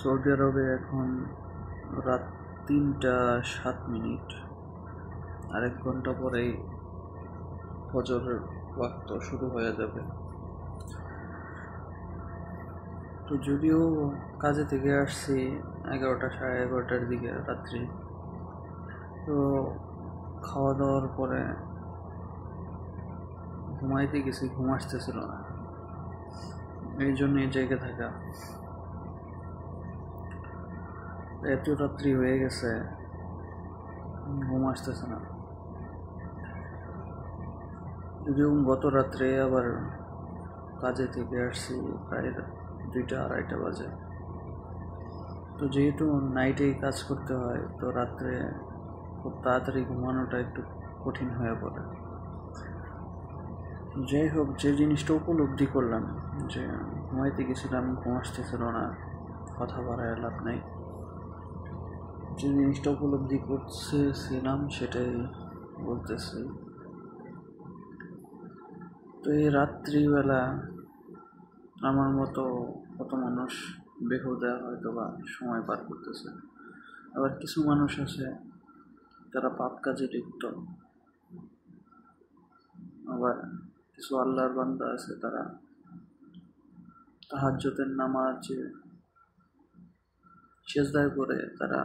Saudi আরবে এখন রাত 3টা 7 মিনিট, আর 1 ঘন্টা পরেই ফজরের ওয়াক্ত শুরু হয়ে যাবে। তো যদিও কাজে থেকে আসছি 11টা 11:30টার দিকে রাত্রি, তো খাওয়া দাওয়ার পরে ঘুমাইতে গেছি, ঘুম আসতেছিল না, এই জন্যই জেগে থাকা। এত রাত্রি হয়ে গেছে, ঘুম আসতেছে না। যদিও গত রাত্রে আবার কাজে থেকে আসছি প্রায় 2টা 2:30 বাজে। তো যেহেতু নাইটেই কাজ করতে হয়, তো রাত্রে খুব তাড়াতাড়ি ঘুমানোটা একটু কঠিন হয়ে পড়ে। যাই হোক, যে জিনিসটা উপলব্ধি করলাম যে ঘুমাইতে গেছিলাম, ঘুম আসতেছিল না, কথা বাড়ায় লাভ নাই। যে জিনিসটা উপলব্ধি করতেছিলাম সেটাই বলতেছি। তো এই রাত্রিবেলা আমার মতো কত মানুষ বেহুদা হয়তো বা সময় পার করতেছে। আবার কিছু মানুষ আছে তারা পাপ কাজে লিপ্ত, আবার কিছু আল্লাহর বান্দা আছে তারা তাহাজ্জুদের নামাজে সেজদায় পড়ে তারা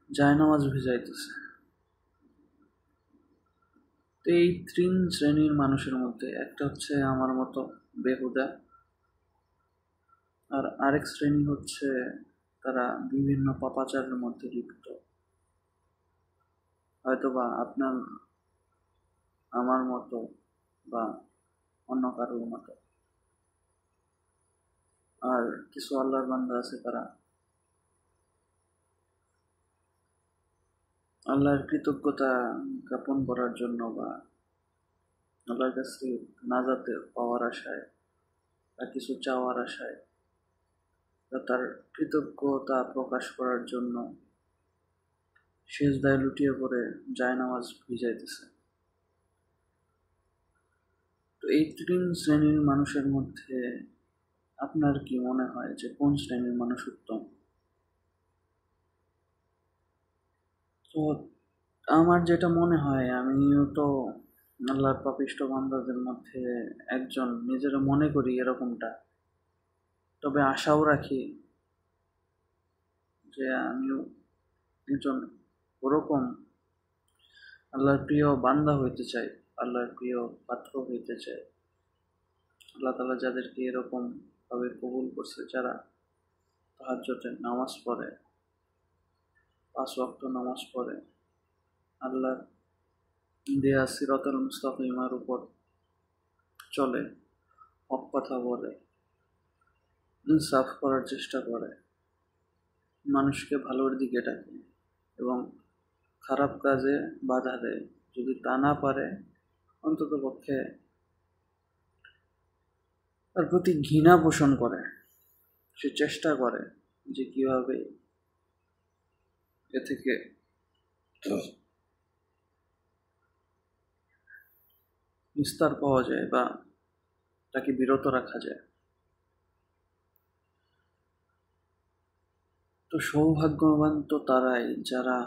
জায়নামাজ ভিজাইতেছে। তো এই 3 শ্রেণীর মানুষের মধ্যে একটা হচ্ছে আমার মতো বেহুদা, আর আরেক শ্রেণী হচ্ছে তারা বিভিন্ন পাপাচারের মধ্যে লিপ্ত, হয়তোবা আপনার আমার মতো বা অন্য কারোর মতো। আর কিছু আল্লাহর বান্দা আছে তারা আল্লাহর কৃতজ্ঞতা জ্ঞাপন করার জন্য বা আল্লাহর কাছে নাজাতে পাওয়ার আশায় বা কিছু চাওয়ার আশায় তার কৃতজ্ঞতা প্রকাশ করার জন্য সেজদায় লুটিয়ে পড়ে জায়নামাজ ভিজাইতেছে। তো এই 3 শ্রেণীর মানুষের মধ্যে আপনার কি মনে হয় যে কোন শ্রেণীর মানুষ উত্তম? তো আমার যেটা মনে হয়, আমিও তো আল্লাহর পাপিষ্ঠ বান্দাদের মধ্যে একজন, নিজের মনে করি এরকমটা। তবে আশাও রাখি যে আমিও একজন ওরকম আল্লাহর প্রিয় বান্দা হইতে চাই, আল্লাহর প্রিয় পাত্র হইতে চাই। আল্লাহ তাআলা যাদেরকে এরকম ভাবে কবুল করছে, যারা তাহাজ্জুদের নামাজ পড়ে, 5 ওয়াক্ত নামাজ পড়ে, আল্লাহর দেয়া সিরাতুল মুস্তাকিমের উপর চলে, হক কথা বলে, ইনসাফ করার চেষ্টা করে, মানুষকে ভালোর দিকে ডাকে এবং খারাপ কাজে বাধা দেয়। যদি তা না পারে, অন্তত পক্ষে তার প্রতি ঘৃণা পোষণ করে, সে চেষ্টা করে যে কিভাবে এ থেকে নিস্তার পাওয়া যায় বা তাকে বিরত রাখা যায়। তো সৌভাগ্যবান তো তারাই যারা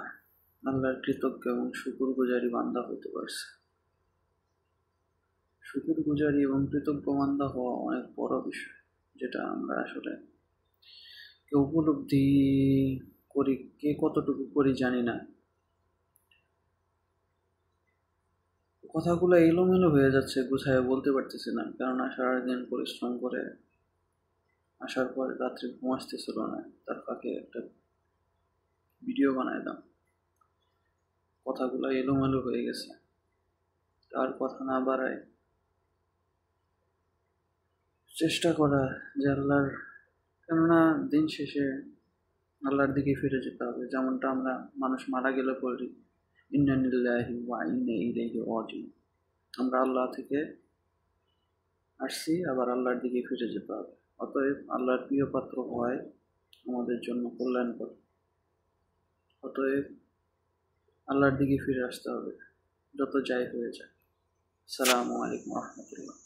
আল্লাহর কৃতজ্ঞ এবং শুকরগুজারি বান্দা হতে পারছে। শুকরগুজারি এবং কৃতজ্ঞ বান্দা হওয়া অনেক বড় বিষয়, যেটা আমরা আসলে কেউ উপলব্ধি করি, কে কতটুকু করি জানি না। কথাগুলো এলোমেলো হয়ে যাচ্ছে, গুছায় বলতে পারতেছি না, কেননা সারাদিন পরিশ্রম করে আসার পর রাত্রে ঘুম আসতেছিল না, তার ফাঁকে একটা ভিডিও বানায় দাম, কথাগুলো এলোমেলো হয়ে গেছে। তার কথা না বাড়ায় চেষ্টা করা যে আল্লাহর, কেননা দিন শেষে আল্লাহর দিকে ফিরে যেতে হবে। যেমনটা আমরা মানুষ মারা গেলে বলি ইন্না লিল্লাহি ওয়া ইন্না ইলাইহি রাজিউন, আমরা আল্লাহ থেকে আসছি, আবার আল্লাহর দিকে ফিরে যেতে হবে। অতএব আল্লাহর প্রিয় পাত্র হয় আমাদের জন্য কল্যাণকর। অতএব আল্লাহর দিকে ফিরে আসতে হবে, যত যাই হয়ে যায়। আসসালামু আলাইকুম ওয়া রাহমাতুল্লাহ।